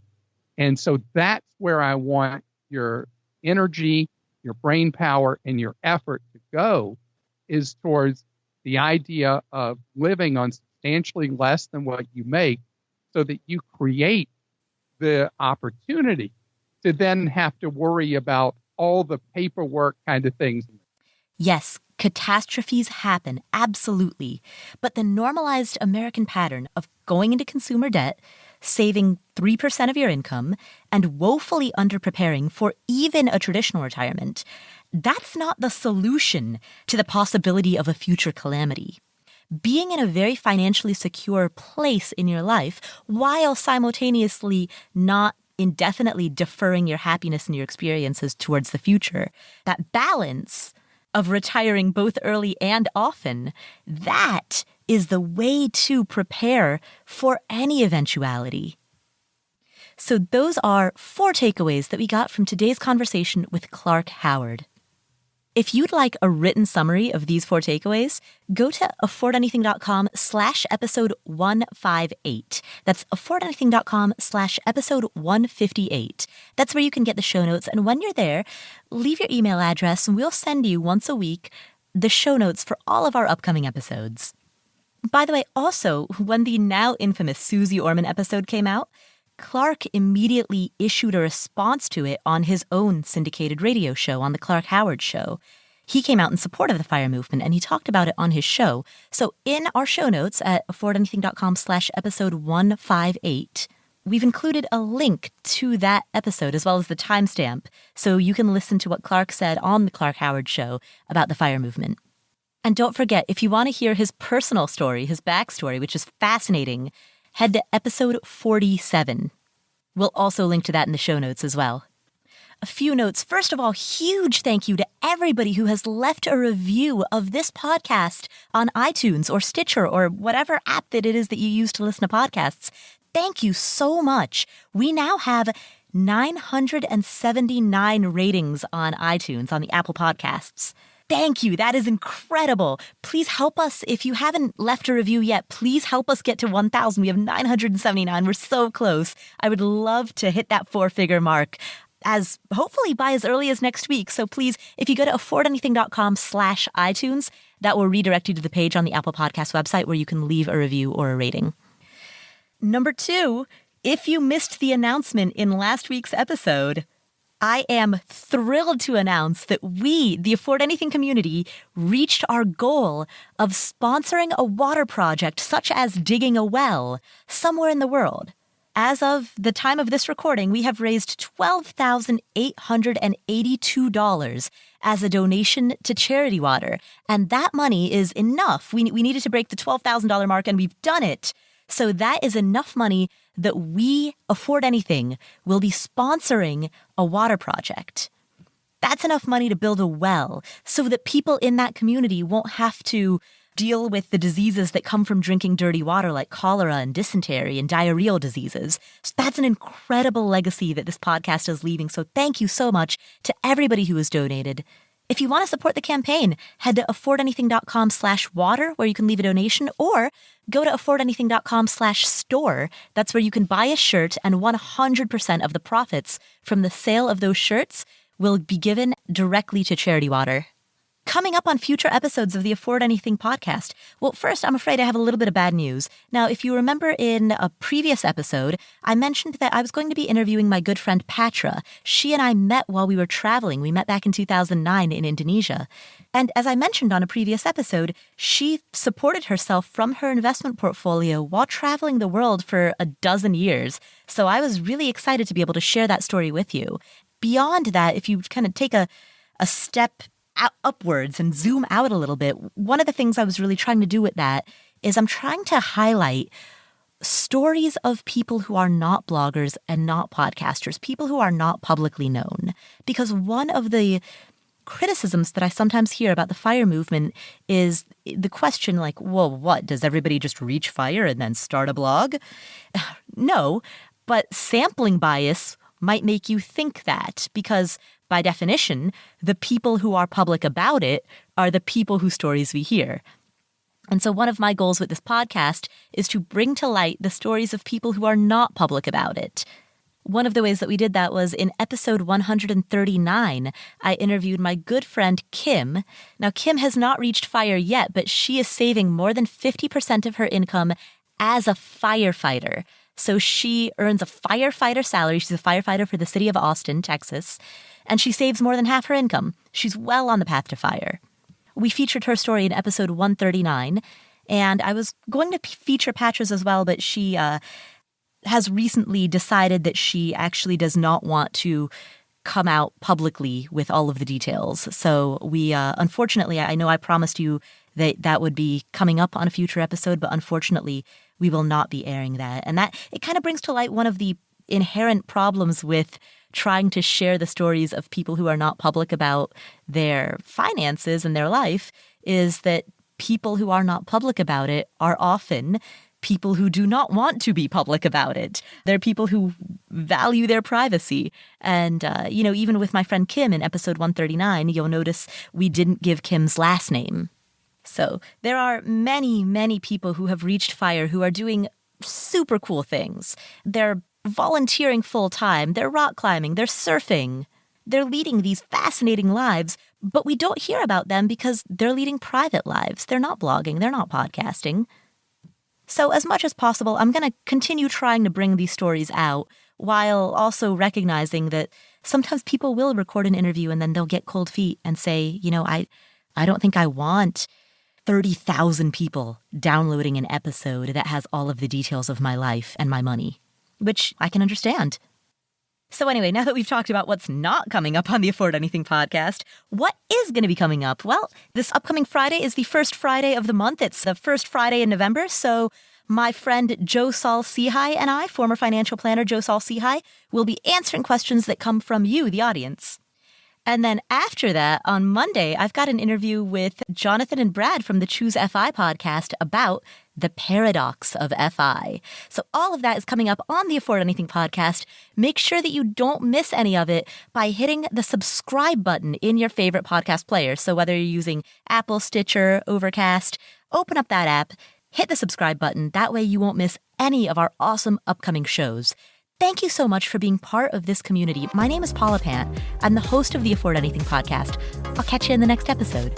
Speaker 2: And so that's where I want your energy, your brain power, and your effort to go, is towards the idea of living on substantially less than what you make, so that you create the opportunity to then have to worry about all the paperwork kind of things.
Speaker 1: Yes, catastrophes happen, absolutely. But the normalized American pattern of going into consumer debt, saving 3% of your income, and woefully underpreparing for even a traditional retirement, that's not the solution to the possibility of a future calamity. Being in a very financially secure place in your life, while simultaneously not indefinitely deferring your happiness and your experiences towards the future, that balance of retiring both early and often, that is the way to prepare for any eventuality. So those are 4 takeaways that we got from today's conversation with Clark Howard. If you'd like a written summary of these 4 takeaways, go to affordanything.com/episode 158. That's affordanything.com/episode 158. That's where you can get the show notes. And when you're there, leave your email address and we'll send you once a week the show notes for all of our upcoming episodes. By the way, also, when the now infamous Susie Orman episode came out, Clark immediately issued a response to it on his own syndicated radio show, on The Clark Howard Show. He came out in support of the FIRE movement, and he talked about it on his show. So in our show notes at affordanything.com/episode 158, we've included a link to that episode as well as the timestamp, so you can listen to what Clark said on The Clark Howard Show about the FIRE movement. And don't forget, if you want to hear his personal story, his backstory, which is fascinating, head to episode 47. We'll also link to that in the show notes as well. A few notes. First of all, huge thank you to everybody who has left a review of this podcast on iTunes or Stitcher or whatever app that it is that you use to listen to podcasts. Thank you so much. We now have 979 ratings on iTunes, on the Apple Podcasts. Thank you. That is incredible. Please help us. If you haven't left a review yet, please help us get to 1,000. We have 979. We're so close. I would love to hit that 4-figure mark hopefully by as early as next week. So please, if you go to affordanything.com/iTunes, that will redirect you to the page on the Apple Podcast website where you can leave a review or a rating. Number 2, if you missed the announcement in last week's episode, I am thrilled to announce that we, the Afford Anything community, reached our goal of sponsoring a water project such as digging a well somewhere in the world. As of the time of this recording, we have raised $12,882 as a donation to Charity Water. And that money is enough. We needed to break the $12,000 mark, and we've done it. So that is enough money that we, Afford Anything, will be sponsoring a water project. That's enough money to build a well so that people in that community won't have to deal with the diseases that come from drinking dirty water, like cholera and dysentery and diarrheal diseases. So that's an incredible legacy that this podcast is leaving. So thank you so much to everybody who has donated. If you want to support the campaign, head to affordanything.com/water, where you can leave a donation, or go to affordanything.com/store. That's where you can buy a shirt, and 100% of the profits from the sale of those shirts will be given directly to Charity Water. Coming up on future episodes of the Afford Anything podcast. Well, first, I'm afraid I have a little bit of bad news. Now, if you remember in a previous episode, I mentioned that I was going to be interviewing my good friend Patra. She and I met while we were traveling. We met back in 2009 in Indonesia. And as I mentioned on a previous episode, she supported herself from her investment portfolio while traveling the world for a dozen years. So I was really excited to be able to share that story with you. Beyond that, if you kind of take a step upwards and zoom out a little bit, one of the things I was really trying to do with that is I'm trying to highlight stories of people who are not bloggers and not podcasters, people who are not publicly known. Because one of the criticisms that I sometimes hear about the FIRE movement is the question like, well, what, does everybody just reach FIRE and then start a blog? No, but sampling bias might make you think that, because by definition, the people who are public about it are the people whose stories we hear. And so one of my goals with this podcast is to bring to light the stories of people who are not public about it. One of the ways that we did that was in episode 139, I interviewed my good friend Kim. Now, Kim has not reached FIRE yet, but she is saving more than 50% of her income as a firefighter. So she earns a firefighter salary. She's a firefighter for the city of Austin, Texas, and she saves more than half her income. She's well on the path to FIRE. We featured her story in episode 139, and I was going to feature Patra's as well, but she has recently decided that she actually does not want to come out publicly with all of the details. So we, unfortunately, I know I promised you that would be coming up on a future episode, but unfortunately, we will not be airing that. And that, it kind of brings to light one of the inherent problems with trying to share the stories of people who are not public about their finances and their life, is that people who are not public about it are often people who do not want to be public about it. They're people who value their privacy. And, even with my friend Kim in episode 139, you'll notice we didn't give Kim's last name. So there are many, many people who have reached FIRE who are doing super cool things. They're volunteering full time. They're rock climbing. They're surfing. They're leading these fascinating lives, but we don't hear about them because they're leading private lives. They're not blogging. They're not podcasting. So as much as possible, I'm going to continue trying to bring these stories out while also recognizing that sometimes people will record an interview and then they'll get cold feet and say, I don't think I want 30,000 people downloading an episode that has all of the details of my life and my money, which I can understand. So anyway, now that we've talked about what's not coming up on the Afford Anything podcast, what is going to be coming up? Well, this upcoming Friday is the first Friday of the month. It's the first Friday in November. So my friend Joe Saul Sehi and I, former financial planner Joe Saul Sehi, will be answering questions that come from you, the audience. And then after that, on Monday, I've got an interview with Jonathan and Brad from the Choose FI podcast about the paradox of FI. So all of that is coming up on the Afford Anything podcast. Make sure that you don't miss any of it by hitting the subscribe button in your favorite podcast player. So whether you're using Apple, Stitcher, Overcast, open up that app, hit the subscribe button. That way you won't miss any of our awesome upcoming shows. Thank you so much for being part of this community. My name is Paula Pant. I'm the host of the Afford Anything podcast. I'll catch you in the next episode.